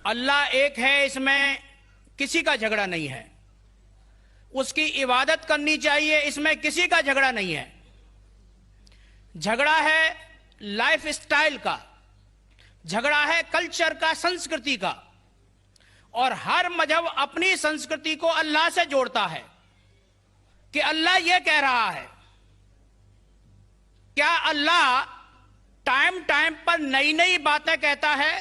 اللہ ایک ہے، اس میں کسی کا جھگڑا نہیں ہے. اس کی عبادت کرنی چاہیے، اس میں کسی کا جھگڑا نہیں ہے. جھگڑا ہے لائف سٹائل کا، جھگڑا ہے کلچر کا، سنسکرتی کا. اور ہر مذہب اپنی سنسکرتی کو اللہ سے جوڑتا ہے کہ اللہ یہ کہہ رہا ہے. کیا اللہ ٹائم ٹائم پر نئی نئی باتیں کہتا ہے،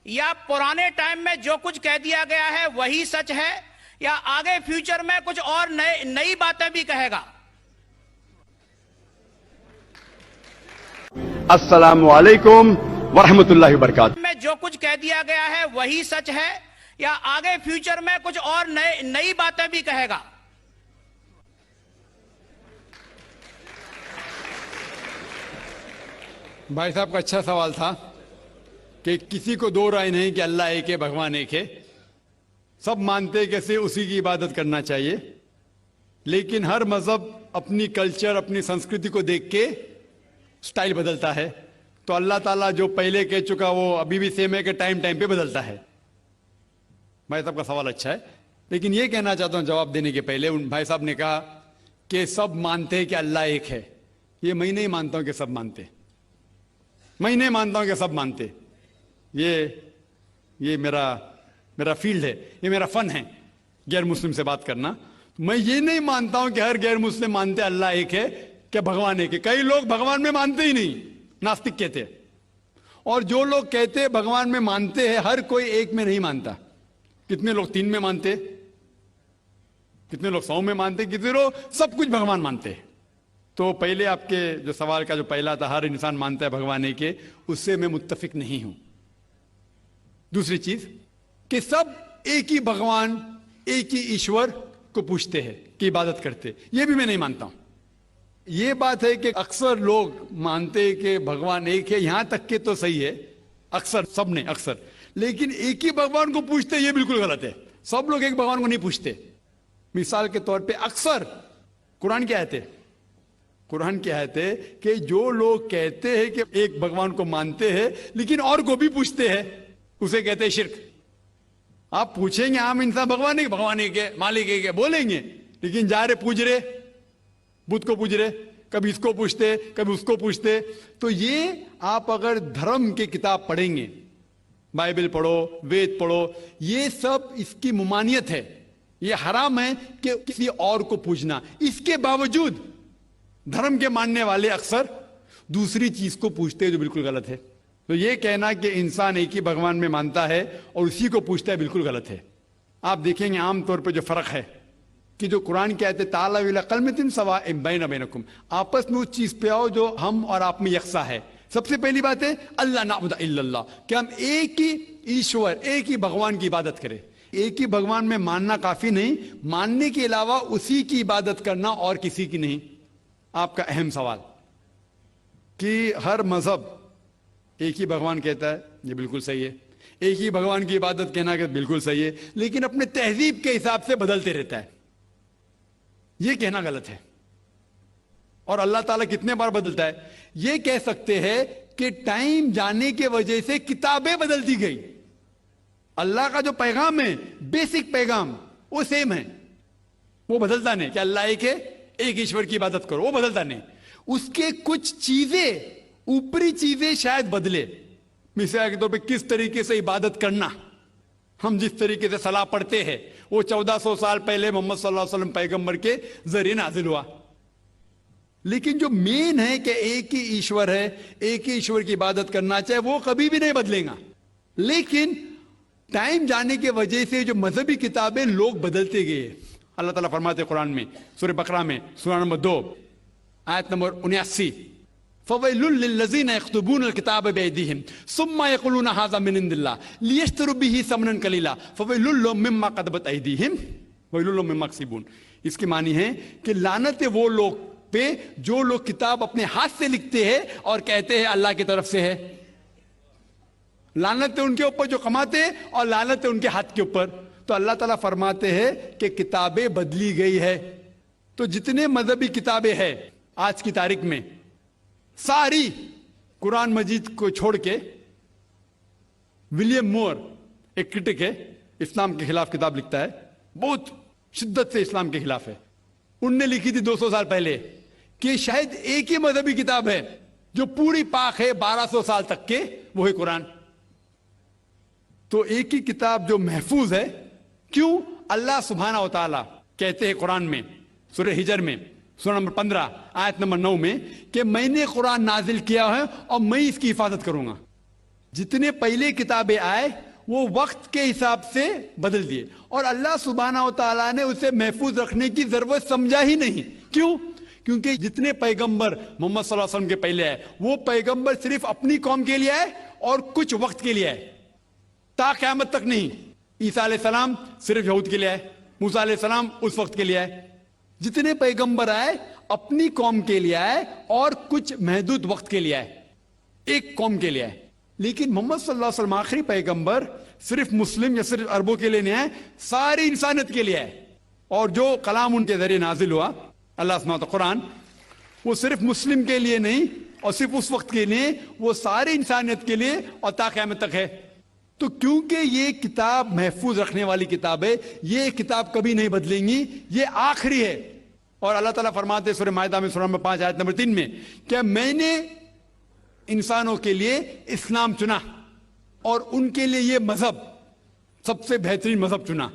یا پرانے ٹائم میں جو کچھ کہہ دیا گیا ہے وہی سچ ہے، یا آگے فیوچر میں کچھ اور نئی باتیں بھی کہے گا؟ السلام علیکم ورحمۃ اللہ وبرکاتہ. میں جو کچھ کہہ دیا گیا ہے وہی سچ ہے، یا آگے فیوچر میں کچھ اور نئی باتیں بھی کہے گا؟ بھائی صاحب کا اچھا سوال تھا کہ کسی کو دو رائے نہیں کہ اللہ ایک ہے، بھگوان ایک ہے. سب مانتے کیسے اسی کی عبادت کرنا چاہیے، لیکن ہر مذہب اپنی کلچر، اپنی سنسکرتی کو دیکھ کے سٹائل بدلتا ہے. تو اللہ تعالیٰ جو پہلے کہہ چکا وہ ابھی بھی سیم ہے کہ ٹائم ٹائم پہ بدلتا ہے. بھائی صاحب کا سوال اچھا ہے، لیکن یہ کہنا چاہتا ہوں جواب دینے کے پہلے، ان بھائی صاحب نے کہا کہ سب مانتے ہیں کہ اللہ ایک ہے. یہ میں نہیں مانتا ہوں کہ سب مانتے، میں نہیں مانتا ہوں کہ سب مانتے. یہ میرا فیلڈ ہے، یہ میرا فن ہے غیر مسلم سے بات کرنا. میں یہ نہیں مانتا ہوں کہ ہر غیر مسلم مانتے اللہ ایک ہے کہ بھگوان ایک ہے. کئی لوگ بھگوان میں مانتے ہی نہیں، ناستک کہتے ہیں. اور جو لوگ کہتے ہیں بھگوان میں مانتے ہیں، ہر کوئی ایک میں نہیں مانتا. کتنے لوگ 3 میں مانتے، کتنے لوگ 100 میں مانتے، کتنے لوگ سب کچھ بھگوان مانتے. تو پہلے آپ کے جو سوال کا جو پہلا تھا، ہر انسان مانتا ہے بھگوان ایک ہے، اس سے میں متفق نہیں ہوں. دوسری چیز کہ سب ایک ہی بھگوان، ایک ہی ایشور کو پوچھتے ہیں کہ عبادت کرتے، یہ بھی میں نہیں مانتا ہوں. یہ بات ہے کہ اکثر لوگ مانتے کہ بھگوان ایک ہے، یہاں تک کہ تو صحیح ہے اکثر، سب نے اکثر، لیکن ایک ہی بھگوان کو پوچھتے یہ بالکل غلط ہے. سب لوگ ایک بھگوان کو نہیں پوچھتے. مثال کے طور پہ اکثر قرآن کی آیت ہے کہ جو لوگ کہتے ہیں کہ ایک بھگوان کو مانتے ہیں لیکن اور کو بھی پوچھتے ہیں، اسے کہتے ہیں شرک. آپ پوچھیں گے عام انسان بھگوان ایک ہے، مالک ایک ہے بولیں گے، لیکن جا رہے پوچھ رہے بدھ کو، پوچھ رہے کبھی اس کو پوچھتے کبھی اس کو پوچھتے. تو یہ آپ اگر دھرم کی کتاب پڑھیں گے، بائبل پڑھو، وید پڑھو، یہ سب اس کی ممانعت ہے. یہ حرام ہے کہ کسی اور کو پوچھنا. اس کے باوجود دھرم کے ماننے والے اکثر دوسری چیز کو پوچھتے ہیں جو بالکل غلط ہے. تو یہ کہنا کہ انسان ایک ہی بھگوان میں مانتا ہے اور اسی کو پوچھتا ہے بالکل غلط ہے. آپ دیکھیں گے عام طور پہ جو فرق ہے کہ جو قرآن کہتے ہیں تعالیٰ الی کلمۃ سواء بین بینکم، آپس میں اس چیز پہ آؤ جو ہم اور آپ میں یکساں ہے. سب سے پہلی بات ہے اللہ نعبد الا اللہ، کہ ہم ایک ہی ایشور، ایک ہی بھگوان کی عبادت کریں. ایک ہی بھگوان میں ماننا کافی نہیں، ماننے کے علاوہ اسی کی عبادت کرنا اور کسی کی نہیں. آپ کا اہم سوال کہ ہر مذہب ایک ہی بھگوان کہتا ہے، یہ بالکل صحیح ہے. ایک ہی بھگوان کی عبادت کہنا کہ بالکل صحیح ہے، لیکن اپنے تہذیب کے حساب سے بدلتے رہتا ہے. یہ کہنا غلط ہے. اور اللہ تعالیٰ کتنے بار بدلتا ہے؟ یہ کہہ سکتے ہیں کہ ٹائم جانے کی وجہ سے کتابیں بدلتی گئی. اللہ کا جو پیغام ہے، بیسک پیغام، وہ سیم ہے، وہ بدلتا نہیں کہ اللہ ایک ہے، ایک ایشور کی عبادت کرو، وہ بدلتا نہیں. اس کے کچھ چیزیں، اوپری چیزیں شاید بدلے. مثال کے طور پہ کس طریقے سے عبادت کرنا، ہم جس طریقے سے صلاح پڑھتے ہیں وہ 1400 سال پہلے محمد صلی اللہ علیہ وسلم پیغمبر کے ذریعے نازل ہوا. لیکن جو مین ہے کہ ایک ہی ایشور ہے، ایک ہی ایشور کی عبادت کرنا چاہے، وہ کبھی بھی نہیں بدلے گا. لیکن ٹائم جانے کی وجہ سے جو مذہبی کتابیں لوگ بدلتے گئے. اللہ تعالیٰ فرماتے قرآن میں سورہ بقرہ میں سورہ نمبر 2 آیت نمبر 79، فَوَيْلٌ لِّلَّذِينَ يَكْتُبُونَ الْكِتَابَ بِأَيْدِيهِمْ ثُمَّ يَقُولُونَ هَٰذَا مِنْ عِندِ اللَّهِ لِيَشْتَرُوا بِهِ ثَمَنًا قَلِيلًا فَوَيْلٌ لَّهُم مِّمَّا كَتَبَتْ أَيْدِيهِمْ وَوَيْلٌ لَّهُم مِّمَّا يَكْسِبُونَ. اس کی معنی ہے کہ لعنت ہے وہ لوگ پہ جو لوگ کتاب اپنے ہاتھ سے لکھتے ہیں اور کہتے ہیں اللہ کی طرف سے ہے. لعنت ہے ان کے اوپر جو کماتے ہیں، اور لعنت ہے ان کے ہاتھ کے اوپر. تو اللہ تعالیٰ فرماتے ہیں کہ کتابیں بدلی گئی ہے. تو جتنے مذہبی کتابیں ہیں آج کی تاریخ میں، ساری قرآن مجید کو چھوڑ کے ولیم مور ایک کرٹک ہے, اسلام کے خلاف کتاب لکھتا ہے, بہت شدت سے اسلام کے خلاف ہے. ان نے لکھی تھی 200 سال پہلے کہ شاید ایک ہی مذہبی کتاب ہے جو پوری پاک ہے 1200 سال تک کے, وہ ہے قرآن. تو ایک ہی کتاب جو محفوظ ہے, کیوں؟ اللہ سبحانہ و تعالی کہتے ہیں قرآن میں, سورہ ہجر میں, سورہ نمبر 15 آیت نمبر 9 میں, کہ میں نے قرآن نازل کیا ہے اور میں اس کی حفاظت کروں گا. جتنے پہلے کتابیں آئے وہ وقت کے حساب سے بدل دیے, اور اللہ سبحانہ و تعالیٰ نے اسے محفوظ رکھنے کی ضرورت سمجھا ہی نہیں. کیوں؟ کیونکہ جتنے پیغمبر محمد صلی اللہ علیہ وسلم کے پہلے آئے, وہ پیغمبر صرف اپنی قوم کے لیے آئے اور کچھ وقت کے لیے آئے, تا قیامت تک نہیں. عیسیٰ علیہ السلام صرف یہود کے لیے آئے, موسیٰ علیہ السلام اس وقت کے لیے آئے. جتنے پیغمبر آئے اپنی قوم کے لیے آئے اور کچھ محدود وقت کے لیے آئے, ایک قوم کے لیے آئے. لیکن محمد صلی اللہ علیہ وسلم آخری پیغمبر صرف مسلم یا صرف عربوں کے لیے نہیں آئے, ساری انسانیت کے لیے آئے. اور جو کلام ان کے ذریعے نازل ہوا, اللہ سبحانہ قرآن, وہ صرف مسلم کے لیے نہیں اور صرف اس وقت کے لیے, وہ ساری انسانیت کے لیے اور تا قیامت تک ہے. تو کیونکہ یہ کتاب محفوظ رکھنے والی کتاب ہے, یہ کتاب کبھی نہیں بدلیں گی, یہ آخری ہے. اور اللہ تعالیٰ فرماتے سورہ مائدہ میں سورہ نمبر 5 آیت نمبر 3 میں کہ میں نے انسانوں کے لیے اسلام چنا اور ان کے لیے یہ مذہب سب سے بہترین مذہب چنا,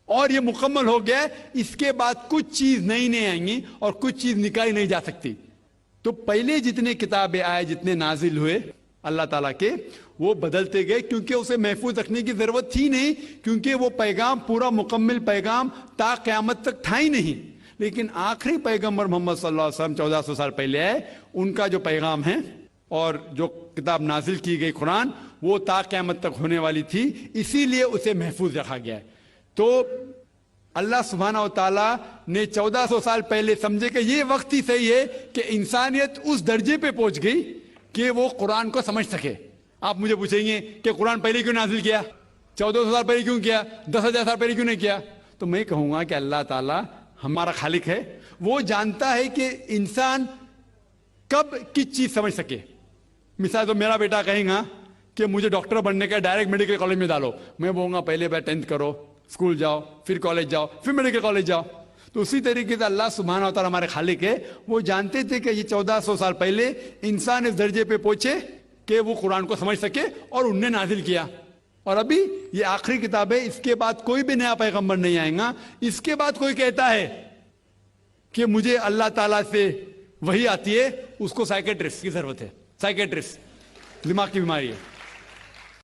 اور یہ مکمل ہو گیا. اس کے بعد کچھ چیز نئی نہیں آئیں گی اور کچھ چیز نکالی نہیں جا سکتی. تو پہلے جتنے کتابیں آئے, جتنے نازل ہوئے اللہ تعالیٰ کے, وہ بدلتے گئے کیونکہ اسے محفوظ رکھنے کی ضرورت تھی نہیں, کیونکہ وہ پیغام پورا مکمل پیغام تا قیامت تک تھا ہی نہیں. لیکن آخری پیغمبر محمد صلی اللہ علیہ وسلم 1400 سال پہلے آئے, ان کا جو پیغام ہے اور جو کتاب نازل کی گئی قرآن, وہ تا قیامت تک ہونے والی تھی, اسی لیے اسے محفوظ رکھا گیا ہے. تو اللہ سبحانہ و تعالیٰ نے 1400 سال پہلے سمجھے کہ یہ وقت ہی صحیح ہے کہ انسانیت اس درجے پہ پہنچ گئی کہ وہ قرآن کو سمجھ سکے. آپ مجھے پوچھیں گے کہ قرآن پہلے کیوں نازل کیا, 1400 سال پہلے کیوں کیا, 10,000 سال پہلے کیوں نہیں کیا؟ تو میں کہوں گا کہ اللہ تعالیٰ ہمارا خالق ہے, وہ جانتا ہے کہ انسان کب کس چیز سمجھ سکے. مثال تو میرا بیٹا کہیں گا کہ مجھے ڈاکٹر بننے کا, ڈائریکٹ میڈیکل کالج میں ڈالو, میں بولوں گا پہلے 10th کرو, اسکول جاؤ, پھر کالج جاؤ, پھر میڈیکل کالج جاؤ. تو اسی طریقے سے اللہ سبحانہ و تعالیٰ ہمارے خالق ہے, وہ جانتے تھے کہ یہ 1400 سال پہلے انسان اس درجے پہ پہنچے کہ وہ قرآن کو سمجھ سکے, اور انہوں نے نازل کیا. اور ابھی یہ آخری کتاب ہے, اس کے بعد کوئی بھی نیا پیغمبر نہیں آئے گا. اس کے بعد کوئی کہتا ہے کہ مجھے اللہ تعالیٰ سے وہی آتی ہے, اس کو سائیکیٹرسٹ کی ضرورت ہے. سائیکیٹرسٹ دماغ کی بیماری ہے.